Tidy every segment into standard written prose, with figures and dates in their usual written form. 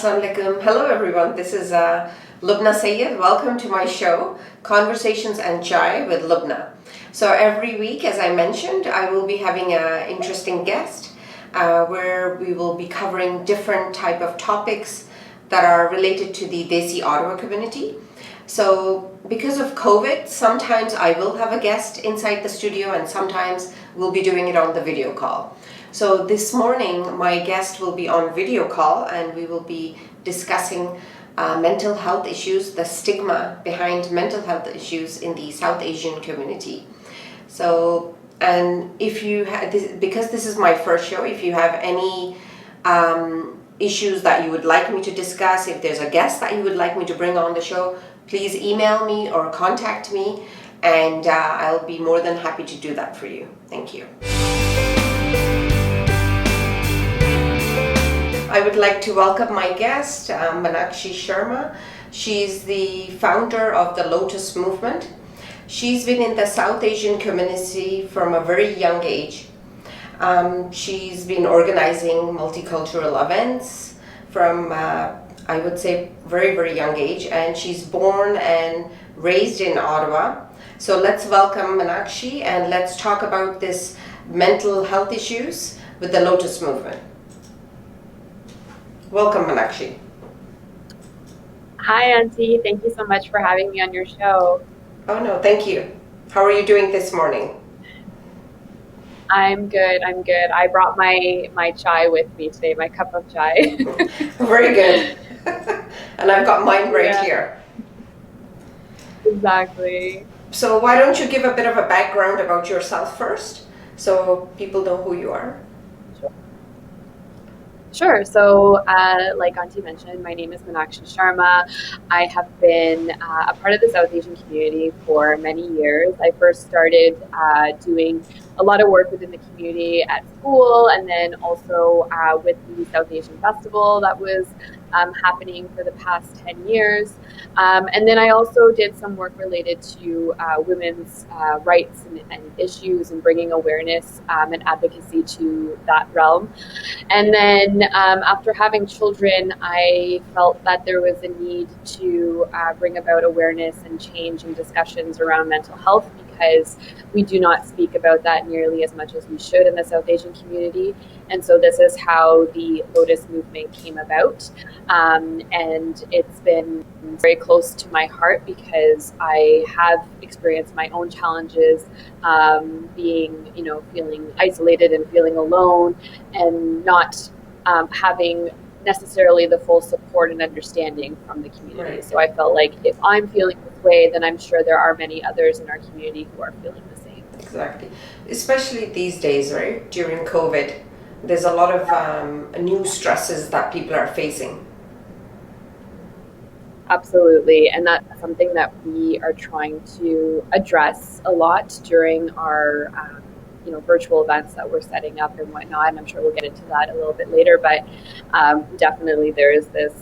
Assalamu alaikum. Hello everyone. This is Lubna Sayyed. Welcome to my show, Conversations and Chai with Lubna. So every week, as I mentioned, I will be having an interesting guest where we will be covering different type of topics that are related to the Desi Ottawa community. So because of COVID, sometimes I will have a guest inside the studio and sometimes we'll be doing it on the video call. So this morning, my guest will be on video call and we will be discussing mental health issues, the stigma behind mental health issues in the South Asian community. So, and if you because this is my first show, if you have any issues that you would like me to discuss, if there's a guest that you would like me to bring on the show, please email me or contact me and I'll be more than happy to do that for you. Thank you. I would like to welcome my guest, Meenakshi Sharma. She's the founder of the Lotus movement. She's been in the South Asian community from a very young age. She's been organizing multicultural events from, I would say, very, very young age, and she's born and raised in Ottawa. So let's welcome Meenakshi and let's talk about this mental health issues with the Lotus movement. Welcome, Meenakshi. Hi, Auntie. Thank you so much for having me on your show. Oh, no, thank you. How are you doing this morning? I'm good. I brought my chai with me today, my cup of chai. Very good. And I've got mine right here. Exactly. So why don't you give a bit of a background about yourself first so people know who you are? Sure. So, like Auntie mentioned, my name is Meenakshi Sharma. I have been a part of the South Asian community for many years. I first started doing a lot of work within the community at school, and then also with the South Asian Festival that was happening for the past 10 years. And then I also did some work related to women's rights and issues and bringing awareness and advocacy to that realm. And then after having children, I felt that there was a need to bring about awareness and change and discussions around mental health, because we do not speak about that nearly as much as we should in the South Asian community. And so this is how the Lotus movement came about. And it's been very close to my heart because I have experienced my own challenges, being, feeling isolated and feeling alone and not having necessarily the full support and understanding from the community. Right. So I felt like if I'm feeling this way, then I'm sure there are many others in our community who are feeling the same. Exactly. Especially these days, right? During COVID, there's a lot of new stresses that people are facing. Absolutely. And that's something that we are trying to address a lot during our virtual events that we're setting up and whatnot. And I'm sure we'll get into that a little bit later. But definitely there is this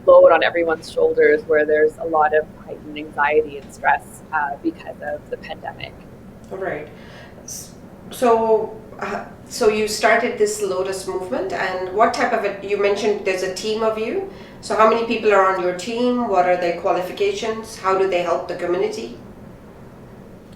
load on everyone's shoulders where there's a lot of heightened anxiety and stress because of the pandemic. All right. So you started this Lotus movement, and what type of you mentioned there's a team of you. So how many people are on your team? What are their qualifications? How do they help the community?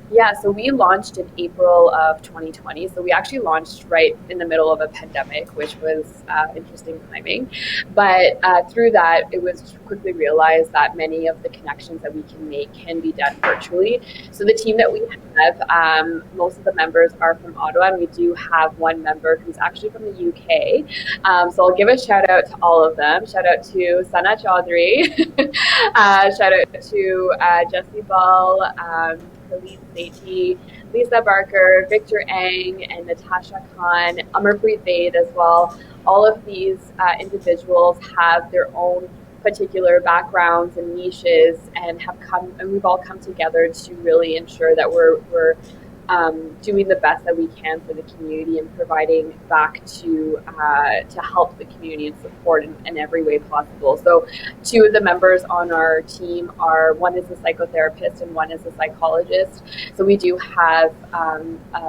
Yeah, so we launched in April of 2020. So we actually launched right in the middle of a pandemic, which was interesting timing. But through that, it was quickly realized that many of the connections that we can make can be done virtually. So the team that we have, most of the members are from Ottawa, and we do have one member who's actually from the UK. So I'll give a shout out to all of them. Shout out to Sana Chaudhry. Shout out to Jesse Ball, Khalid Sethi, Lisa Barker, Victor Ang, and Natasha Khan, Amarpreet Vaid as well. All of these individuals have their own particular backgrounds and niches, and we've all come together to really ensure that we're doing the best that we can for the community and providing back to help the community and support in every way possible. So 2 of the members on our team are, one is a psychotherapist and one is a psychologist. So we do have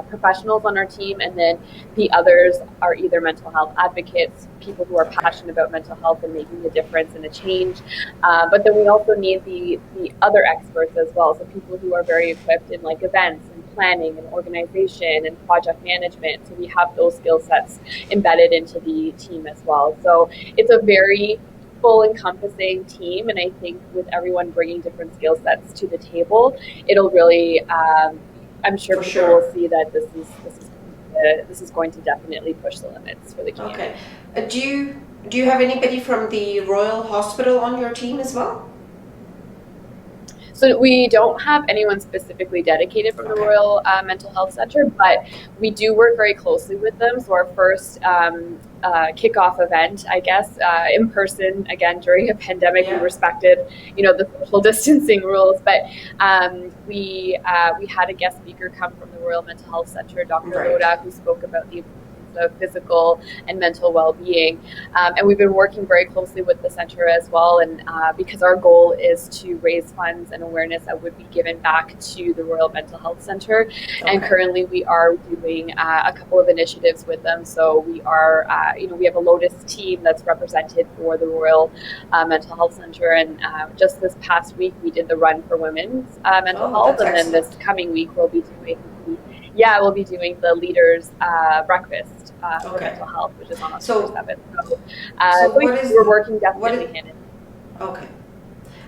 professionals on our team, and then the others are either mental health advocates, people who are passionate about mental health and making a difference and a change. But then we also need the other experts as well. So people who are very equipped in like events and planning and organization and project management. So we have those skill sets embedded into the team as well. So it's a very full encompassing team, and I think with everyone bringing different skill sets to the table, it'll really I'm sure people will see that this is going to definitely push the limits for the community. Okay. Do you have anybody from the Royal Hospital on your team as well? So we don't have anyone specifically dedicated from the Royal Mental Health Center, but we do work very closely with them. So our first kickoff event, I guess, in person, again, during a pandemic, we respected, the social distancing rules, but we had a guest speaker come from the Royal Mental Health Center, Dr. Lotus, who spoke about the of physical and mental well-being, and we've been working very closely with the center as well, and because our goal is to raise funds and awareness that would be given back to the Royal Mental Health Center. And currently we are doing a couple of initiatives with them. So we are we have a Lotus team that's represented for the Royal Mental Health Center, and just this past week we did the Run for Women's Mental Health, and then this coming week we'll be doing the leaders breakfast for mental health, which is on October 7th. So we're working definitely hand in hand. Okay.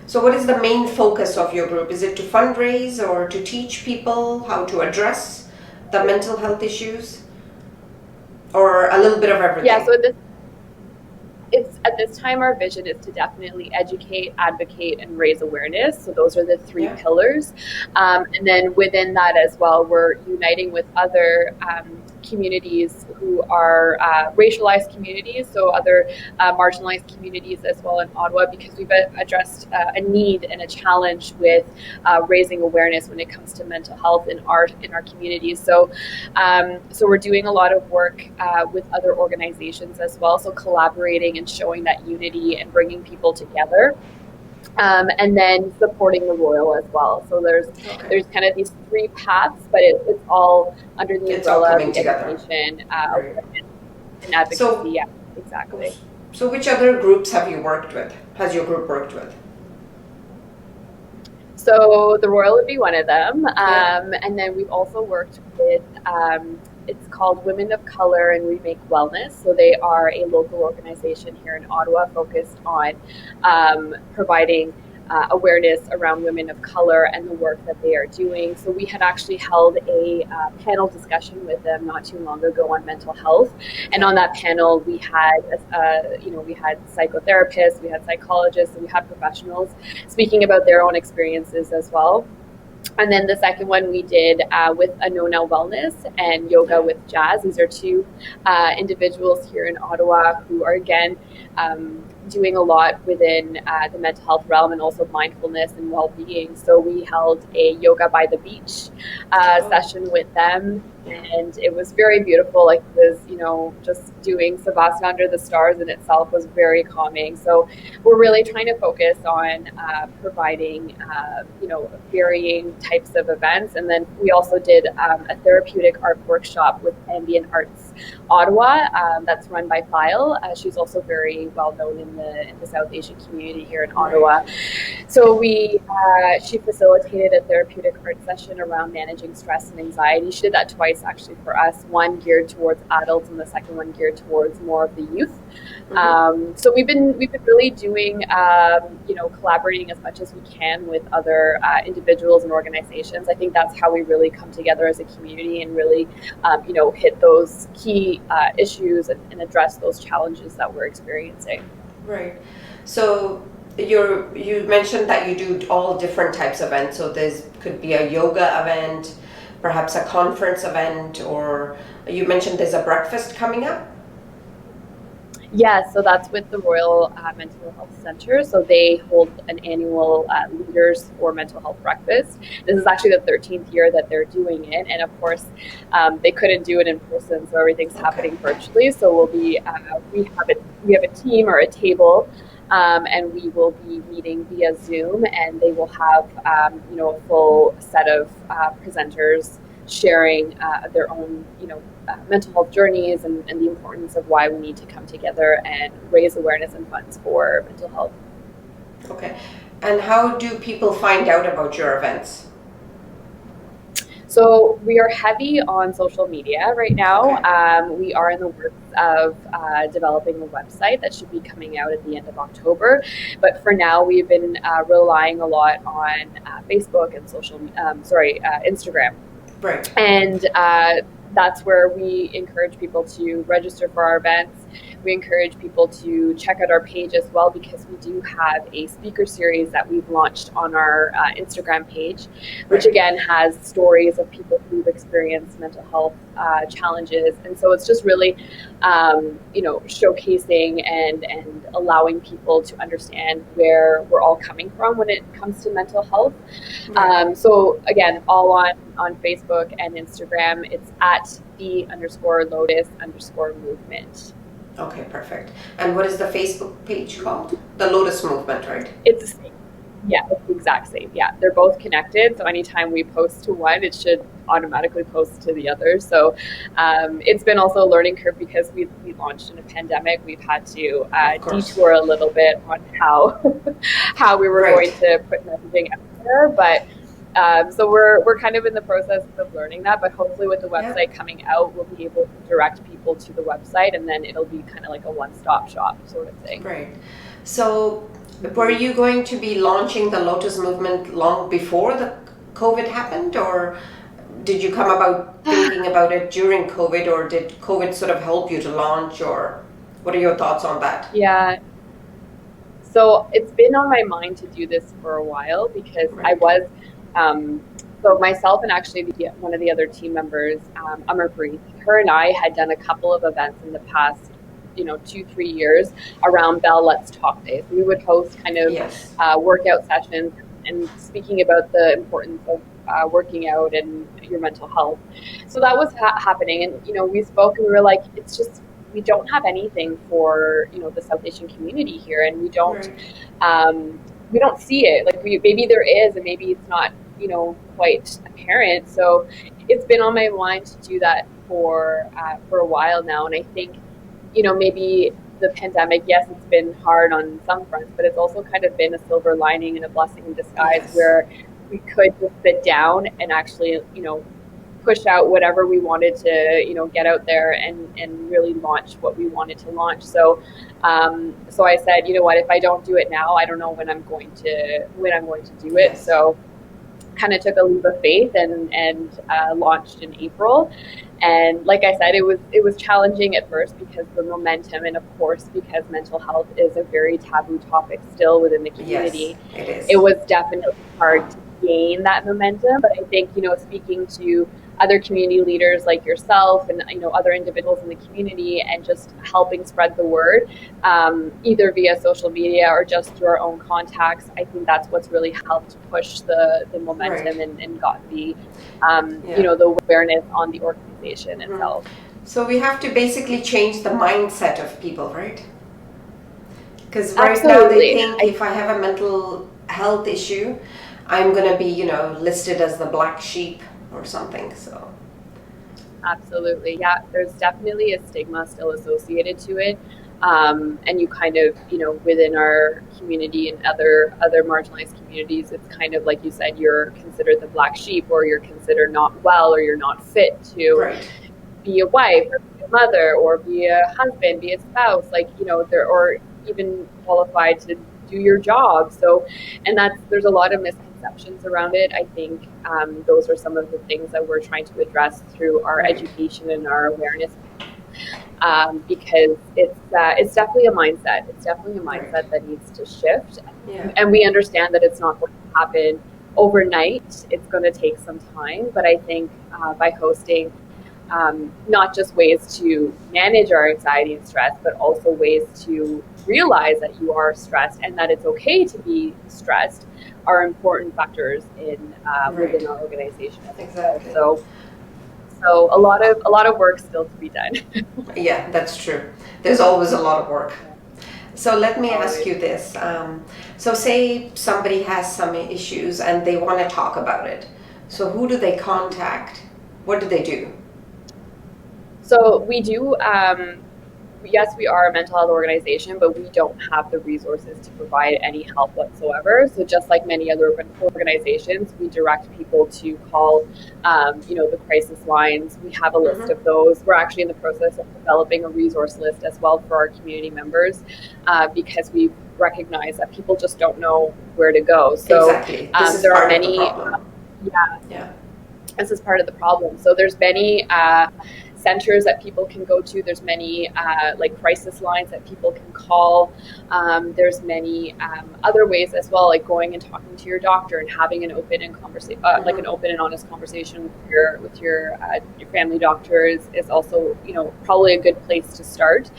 So what is the main focus of your group? Is it to fundraise or to teach people how to address the mental health issues, or a little bit of everything? Yeah, so at this time, our vision is to definitely educate, advocate, and raise awareness. So those are the 3 pillars. And then within that as well, we're uniting with other communities who are racialized communities, so other marginalized communities as well in Ottawa, because we've addressed a need and a challenge with raising awareness when it comes to mental health in our communities. So we're doing a lot of work with other organizations as well, so collaborating and showing that unity and bringing people together. And then supporting the Royal as well. So there's kind of these 3 paths, but it's all under the umbrella of education and advocacy. So, yeah, exactly. So which other groups have you worked with? Has your group worked with? So the Royal would be one of them. And then we've also worked with, it's called Women of Color and Remake Wellness. So they are a local organization here in Ottawa focused on providing awareness around women of color and the work that they are doing. So we had actually held a panel discussion with them not too long ago on mental health, and on that panel we had we had psychotherapists, we had psychologists, and we had professionals speaking about their own experiences as well. And then the second one we did with Anona Wellness and Yoga with Jazz. These are 2 individuals here in Ottawa who are, again, doing a lot within the mental health realm and also mindfulness and well-being. So we held a yoga by the beach session with them, and it was very beautiful. Like, it was, just doing Savasana under the stars in itself was very calming. So we're really trying to focus on providing, varying types of events. And then we also did a therapeutic art workshop with Ambient Arts Ottawa that's run by File. She's also very well known in the South Asian community here in Ottawa. So she facilitated a therapeutic art session around managing stress and anxiety. She did that twice actually for us, one geared towards adults and the second one geared towards more of the youth. So we've been really doing collaborating as much as we can with other individuals and organizations. I think that's how we really come together as a community and really hit those key issues and address those challenges that we're experiencing. Right. So you mentioned that you do all different types of events. So could be a yoga event, perhaps a conference event, or you mentioned there's a breakfast coming up? Yeah, so that's with the Royal Mental Health Centre. So they hold an annual Leaders for Mental Health breakfast. This is actually the 13th year that they're doing it, and of course, they couldn't do it in person, so everything's happening virtually. So we'll be we have a team or a table. And we will be meeting via Zoom, and they will have a full set of presenters sharing their own mental health journeys and the importance of why we need to come together and raise awareness and funds for mental health. Okay. And how do people find out about your events? So we are heavy on social media right now. Okay. We are in the works of developing a website that should be coming out at the end of October. But for now, we've been relying a lot on Facebook and Instagram. Right. And that's where we encourage people to register for our events. We encourage people to check out our page as well, because we do have a speaker series that we've launched on our Instagram page, which again has stories of people who've experienced mental health challenges. And so it's just really, showcasing and allowing people to understand where we're all coming from when it comes to mental health. Right. So again, all on Facebook and Instagram, it's at _Lotus_movement. Okay, perfect. And what is the Facebook page called? The Lotus Movement, right? It's the same. Yeah, it's the exact same. Yeah, they're both connected. So anytime we post to one, it should automatically post to the other. So it's been also a learning curve because we launched in a pandemic. We've had to detour a little bit on how we were going to put messaging out there. But so we're kind of in the process of learning that, but hopefully with the website coming out, we'll be able to direct people to the website, and then it'll be kind of like a one-stop shop sort of thing. Right. So were you going to be launching the Lotus movement long before the COVID happened, or did you come about thinking about it during COVID, or did COVID sort of help you to launch, or what are your thoughts on that? Yeah. So it's been on my mind to do this for a while because I was so myself and actually one of the other team members, Amarpreet, her and I had done a couple of events in the past, 2-3 years around Bell Let's Talk Days. We would host kind of workout sessions and speaking about the importance of working out and your mental health. So that was happening, and we spoke and we were like, it's just we don't have anything for the South Asian community here, and we don't see it. Like maybe there is, and maybe it's not quite apparent. So it's been on my mind to do that for a while now, and I think maybe the pandemic, yes, it's been hard on some fronts, but it's also kind of been a silver lining and a blessing in disguise where we could just sit down and actually push out whatever we wanted to get out there and really launch what we wanted to launch. So so I said, what, if I don't do it now, I don't know when I'm going to do it. So kind of took a leap of faith and launched in April. And like I said, it was challenging at first because the momentum, and of course because mental health is a very taboo topic still within the community. Yes, it is. It was definitely hard to gain that momentum, but I think speaking to other community leaders like yourself and other individuals in the community and just helping spread the word, either via social media or just through our own contacts, I think that's what's really helped push the momentum and got the the awareness on the organization itself. So we have to basically change the mindset of people, right? Because right now they think if I have a mental health issue, I'm going to be listed as the black sheep or something. So absolutely, yeah, there's definitely a stigma still associated to it, and you kind of within our community and other marginalized communities, it's kind of like you said, you're considered the black sheep, or you're considered not well, or you're not fit to be a wife or be a mother or be a husband, be a spouse, or even qualified to do your job. So, and there's a lot of misconceptions around it. I think those are some of the things that we're trying to address through our education and our awareness, because it's definitely a mindset. It's definitely a mindset that needs to shift, and we understand that it's not going to happen overnight. It's going to take some time, but I think by hosting not just ways to manage our anxiety and stress, but also ways to realize that you are stressed and that it's okay to be stressed, are important factors in within our organization. Exactly. So a lot of work still to be done. Yeah, that's true. There's always a lot of work. So let me ask you this. So say somebody has some issues and they want to talk about it. So who do they contact? What do they do? So we do, yes, we are a mental health organization, but we don't have the resources to provide any help whatsoever. So just like many other organizations, we direct people to call, the crisis lines. We have a list of those. We're actually in the process of developing a resource list as well for our community members, because we recognize that people just don't know where to go. So exactly. This is there part are many. Of the problem. Yeah. This is part of the problem. So there's many centers that people can go to. There's many like crisis lines that people can call. There's many other ways as well, like going and talking to your doctor and having an open and like an open and honest conversation with your family doctor is also probably a good place to start.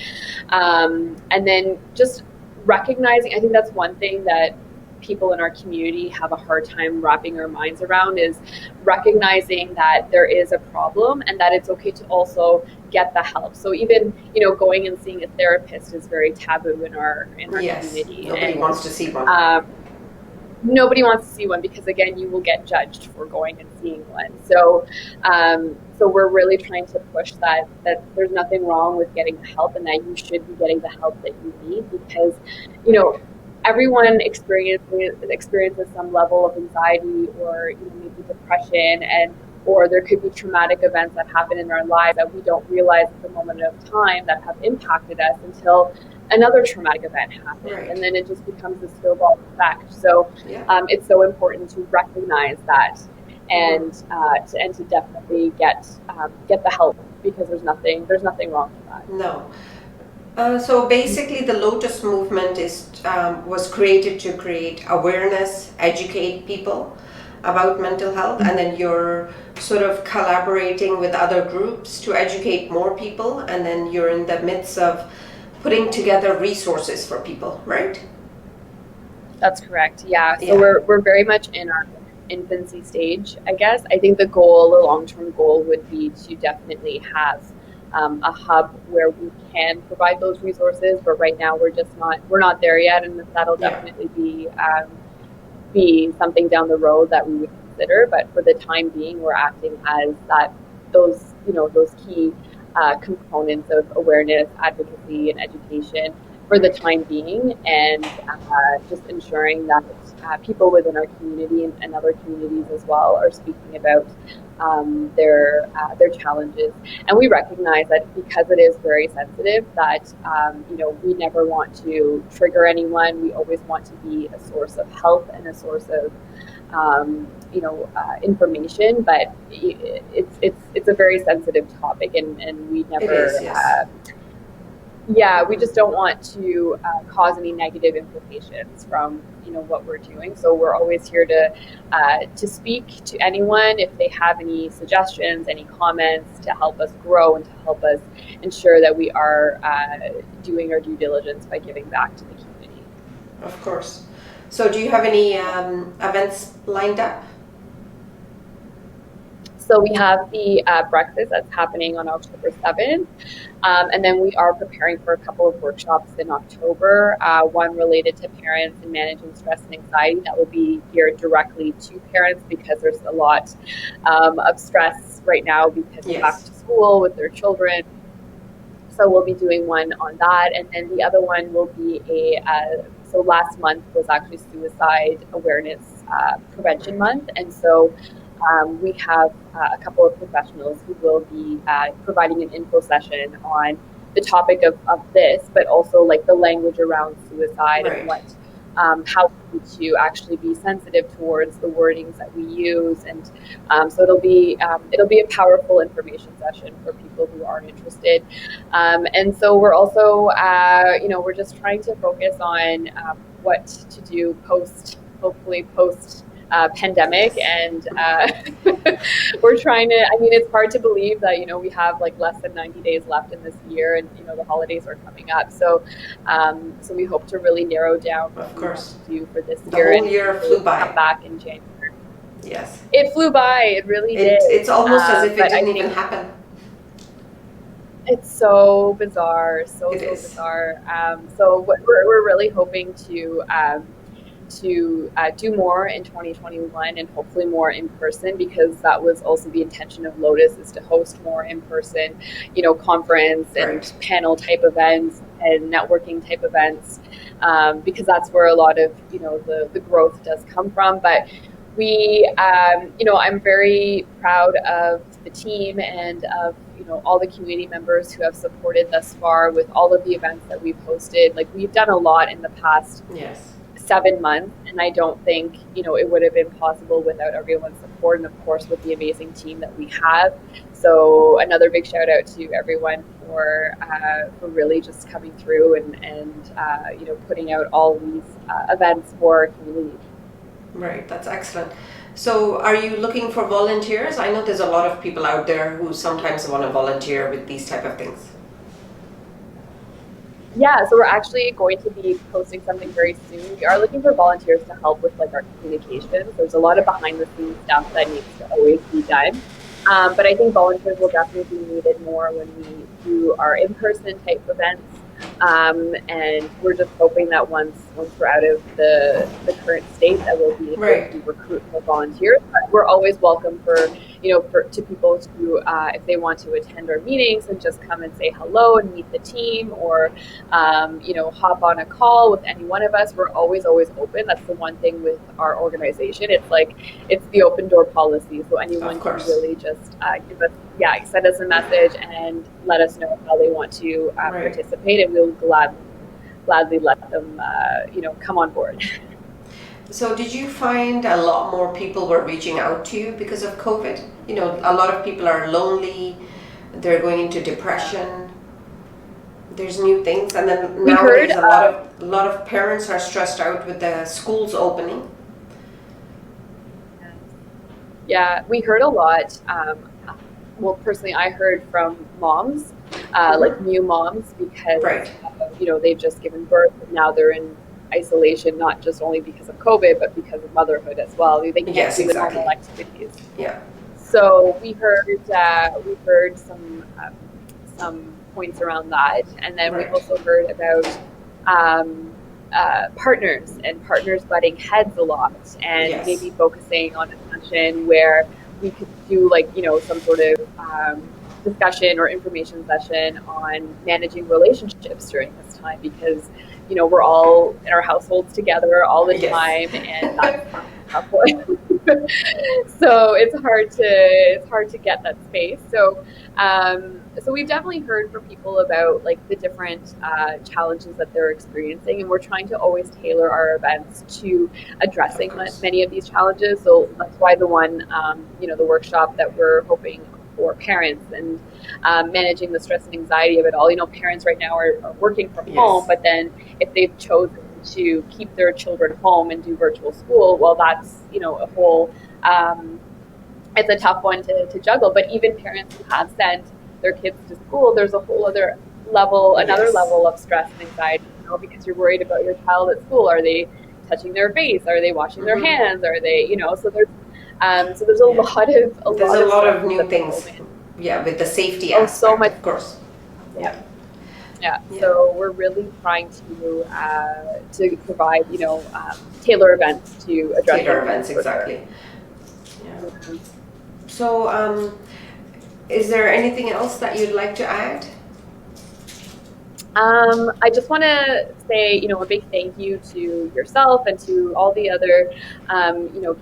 And then just recognizing, I think that's one thing that people in our community have a hard time wrapping our minds around, is recognizing that there is a problem and that it's okay to also get the help. So even going and seeing a therapist is very taboo in our community. Nobody wants to see one. Nobody wants to see one because, again, you will get judged for going and seeing one. So so we're really trying to push that there's nothing wrong with getting the help, and that you should be getting the help that you need, because everyone experiences some level of anxiety or maybe depression, or there could be traumatic events that happen in our lives that we don't realize at the moment of time that have impacted us until another traumatic event happens. Right. And then it just becomes a snowball effect. So it's so important to recognize that and to definitely get the help, because there's nothing wrong with that. No. So basically, the Lotus movement was created to create awareness, educate people about mental health, and then you're sort of collaborating with other groups to educate more people, and then you're in the midst of putting together resources for people, right? That's correct. Yeah. So we're very much in our infancy stage, I guess. I think the long-term goal would be to definitely have a hub where we can provide those resources, but right now we're not there yet, and that'll definitely be something down the road that we would consider. But for the time being, we're acting as those key components of awareness, advocacy, and education for the time being, and just ensuring that people within our community and other communities as well are speaking about their challenges. And we recognize that because it is very sensitive, that we never want to trigger anyone. We always want to be a source of help and a source of information, but it's a very sensitive topic, and we never. It is, yes. We just don't want to cause any negative implications from what we're doing. So we're always here to speak to anyone if they have any suggestions, any comments, to help us grow and to help us ensure that we are doing our due diligence by giving back to the community. Of course. So do you have any events lined up? So we have the breakfast that's happening on October 7th. And then we are preparing for a couple of workshops in October, one related to parents and managing stress and anxiety that will be geared directly to parents, because there's a lot of stress right now because they're back to school with their children. So we'll be doing one on that. And then the other one will be so last month was actually Suicide Awareness Prevention Month. And so we have a couple of professionals who will be providing an info session on the topic of this, but also like the language around suicide and how we need to actually be sensitive towards the wordings that we use. And so it'll be a powerful information session for people who are interested. And so we're also, we're just trying to focus on what to do hopefully post pandemic, and we're trying to, I mean, it's hard to believe that, we have like less than 90 days left in this year, and, the holidays are coming up. So, so we hope to really narrow down what we want to do for this The year. whole year flew by. Come back in January. Yes. It flew by. It really did. It's almost as if it didn't even happen. It's so bizarre, so bizarre. So we're really hoping to do more in 2021, and hopefully more in person, because that was also the intention of Lotus, is to host more in person, conference and panel type events and networking type events, because that's where a lot of the growth does come from. But we, I'm very proud of the team and of all the community members who have supported thus far with all of the events that we've hosted. Like, we've done a lot in the past 7 months, and I don't think it would have been possible without everyone's support, and of course with the amazing team that we have. So another big shout out to everyone for really just coming through and putting out all these events for our community. Right, that's excellent. So are you looking for volunteers? I know there's a lot of people out there who sometimes want to volunteer with these type of things. Yeah, so we're actually going to be posting something very soon. We are looking for volunteers to help with like our communications. There's a lot of behind the scenes stuff that needs to always be done. But I think volunteers will definitely be needed more when we do our in-person type events. And we're just hoping that once we're out of the current state, that we'll be able to recruit more volunteers. But we're always welcome to people to, if they want to attend our meetings and just come and say hello and meet the team, or hop on a call with any one of us. We're always open. That's the one thing with our organization. It's the open door policy. So anyone can really just send us a message and let us know how they want to participate, and we'll gladly let them come on board. So did you find a lot more people were reaching out to you because of COVID? A lot of people are lonely, they're going into depression, there's new things, and then nowadays a lot of parents are stressed out with the schools opening. Yeah, we heard a lot. Well, personally, I heard from moms, like new moms, because they've just given birth, and now they're in isolation, not just only because of COVID, but because of motherhood as well. They can't do the normal activities. Yeah. So we heard some points around that, and then we also heard about partners butting heads a lot, and maybe focusing on a session where we could do some sort of discussion or information session on managing relationships during this time, because we're all in our households together all the time, and that's a tough one. So it's hard to get that space. So we've definitely heard from people about the different challenges that they're experiencing, and we're trying to always tailor our events to addressing many of these challenges. So that's why the one the workshop that we're hoping for parents and managing the stress and anxiety of it all. Parents right now are working from home, but then if they've chosen to keep their children home and do virtual school, well, that's a whole it's a tough one to juggle. But even parents who have sent their kids to school, there's a whole other level, another level of stress and anxiety, because you're worried about your child at school. Are they touching their face? Are they washing their hands? Are they, so there's a lot of new things. Yeah, with the safety aspect, so much, of course. Yeah. So we're really trying to provide, tailor events to address tailor events, exactly. Yeah. So, is there anything else that you'd like to add? I just want to say, a big thank you to yourself and to all the other,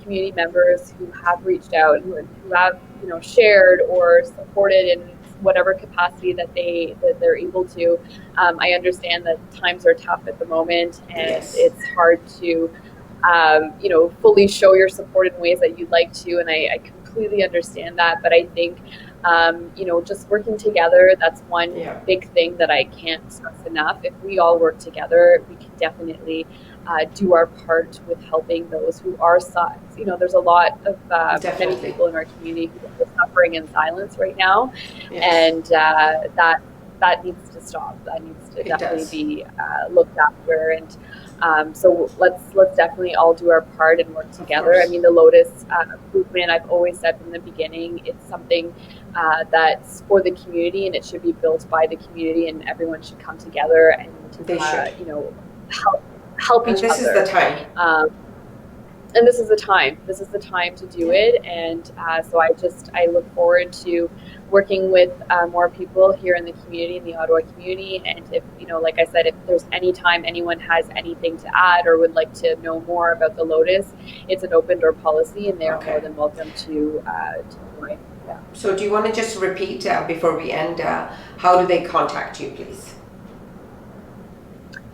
community members who have reached out and who have, shared or supported in whatever capacity that they're able to. I understand that times are tough at the moment, and it's hard to, fully show your support in ways that you'd like to. And I completely understand that, but I think just working together, that's one big thing that I can't stress enough. If we all work together, we can definitely do our part with helping those who are there's a lot of many people in our community who are suffering in silence right now, and that needs to stop. That needs to definitely be looked after, and so let's definitely all do our part and work together. I mean, the Lotus movement, I've always said from the beginning, it's something that's for the community, and it should be built by the community, and everyone should come together and help each other. This is the time. And this is the time. This is the time to do it. And so I look forward to working with more people here in the community, in the Ottawa community. And if, like I said, if there's any time anyone has anything to add or would like to know more about the Lotus, it's an open door policy, and they're more than welcome to join. Yeah. So do you want to just repeat before we end, how do they contact you, please?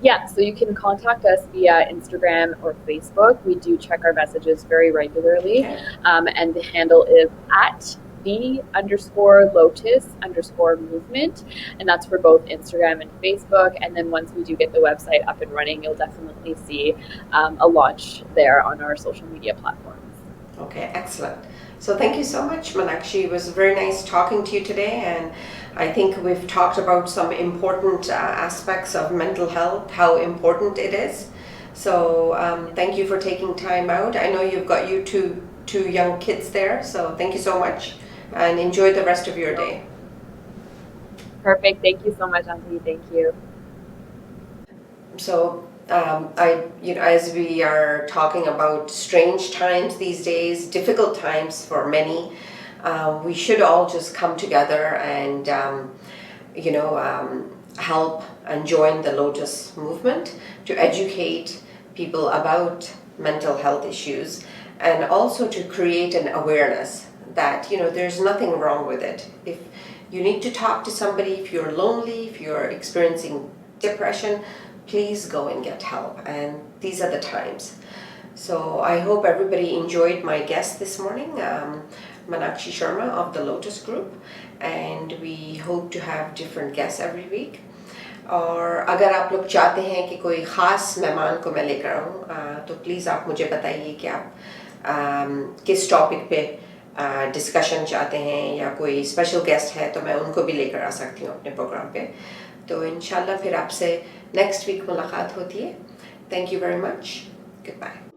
Yeah, so you can contact us via Instagram or Facebook. We do check our messages very regularly. And the handle is at _Lotus_movement. And that's for both Instagram and Facebook. And then once we do get the website up and running, you'll definitely see a launch there on our social media platforms. Okay, excellent. So thank you so much, Meenakshi. It was very nice talking to you today, and I think we've talked about some important aspects of mental health, how important it is. So thank you for taking time out. I know you've got two young kids there, so thank you so much, and enjoy the rest of your day. Perfect. Thank you so much, Auntie. Thank you. So as we are talking about strange times these days, difficult times for many, we should all just come together and help and join the Lotus movement to educate people about mental health issues, and also to create an awareness that there's nothing wrong with it. If you need to talk to somebody, if you're lonely, if you're experiencing depression, please go and get help, and these are the times. So I hope everybody enjoyed my guest this morning, Meenakshi Sharma of the Lotus Group, and we hope to have different guests every week. और अगर आप लोग चाहते हैं कि कोई ख़ास मेहमान को मैं लेकर आऊँ, तो प्लीज़ आप मुझे बताइए कि आप किस टॉपिक पे डिस्कशन चाहते हैं, या कोई स्पेशल गेस्ट है तो मैं उनको भी लेकर आ सकती हूँ अपने प्रोग्राम पे. तो इंशाल्लाह फिर आपसे नेक्स्ट वीक मुलाकात होती है. Thank you very much. Good bye.